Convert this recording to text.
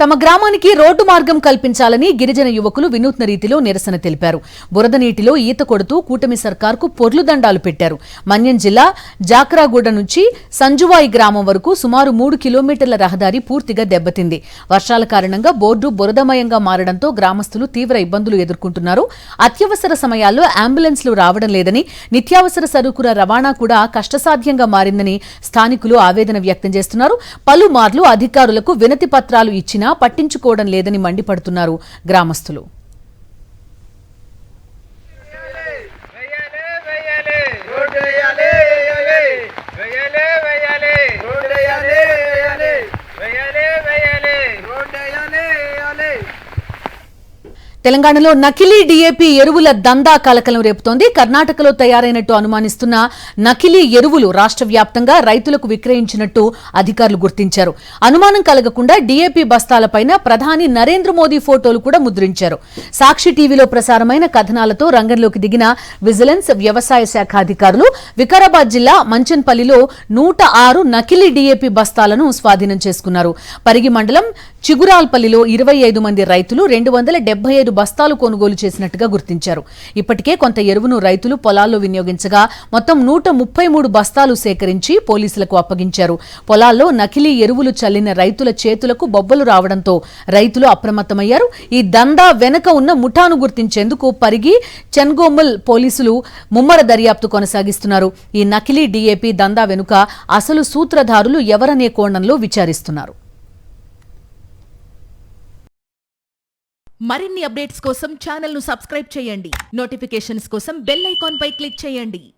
తమ గ్రామానికి రోడ్డు మార్గం కల్పించాలని గిరిజన యువకులు వినూత్న రీతిలో నిరసన తెలిపారు. బురద నీటిలో ఈత కొడుతూ కూటమి సర్కార్కు పొర్లుదండాలు పెట్టారు. మన్యం జిల్లా జాక్రాగూడ నుంచి సంజువాయి గ్రామం వరకు సుమారు 3 కిలోమీటర్ల రహదారి పూర్తిగా దెబ్బతింది. వర్షాల కారణంగా బోర్డు బురదమయంగా మారడంతో గ్రామస్తులు తీవ్ర ఇబ్బందులు ఎదుర్కొంటున్నారు. అత్యవసర సమయాల్లో అంబులెన్స్లు రావడం లేదని, నిత్యావసర సరుకుల రవాణా కూడా కష్టసాధ్యంగా మారిందని స్థానికులు ఆవేదన వ్యక్తం చేస్తున్నారు. పలుమార్లు అధికారులకు వినతి పత్రాలు ఇచ్చిన పట్టించుకోవడం లేదని మండిపడుతున్నారు గ్రామస్తులు. తెలంగాణలో నకిలీ డీఏపీ ఎరువుల దందా కలకలం రేపుతోంది. కర్ణాటకలో తయారైనట్టు అనుమానిస్తున్న నకిలీ ఎరువులు రాష్ట్ర వ్యాప్తంగా రైతులకు విక్రయించినట్టు అధికారులు గుర్తించారు. అనుమానం కలగకుండా డీఏపీ బస్తాలపైన ప్రధాని నరేంద్ర మోదీ ఫోటోలు కూడా ముద్రించారు. సాక్షి టీవీలో ప్రసారమైన కథనాలతో రంగంలోకి దిగిన విజిలెన్స్, వ్యవసాయ శాఖ అధికారులు వికారాబాద్ జిల్లా మంచన్పల్లిలో 106 నకిలీ డీఏపీ బస్తాలను స్వాధీనం చేసుకున్నారు. పరిగి మండలం చిగురాల్పల్లిలో 25 మంది రైతులు 275 బస్తాలు కొనుగోలు చేసినట్టుగా గుర్తించారు. ఇప్పటికే కొంత ఎరువును రైతులు పొలాల్లో వినియోగించగా మొత్తం 133 బస్తాలు సేకరించి పోలీసులకు అప్పగించారు. పొలాల్లో నకిలీ ఎరువులు చల్లిన రైతుల చేతులకు బొబ్బలు రావడంతో రైతులు అప్రమత్తమయ్యారు. ఈ దందా వెనక ఉన్న ముఠాను గుర్తించేందుకు పరిగి, చెన్గోమల్ పోలీసులు ముమ్మర దర్యాప్తు కొనసాగిస్తున్నారు. ఈ నకిలీ డీఏపీ దందా వెనుక అసలు సూత్రధారులు ఎవరనే కోణంలో విచారిస్తున్నారు. మరిన్ని అప్డేట్స్ కోసం ఛానల్ ను సబ్స్క్రైబ్ చేయండి. నోటిఫికేషన్స్ కోసం బెల్ ఐకాన్ పై క్లిక్ చేయండి.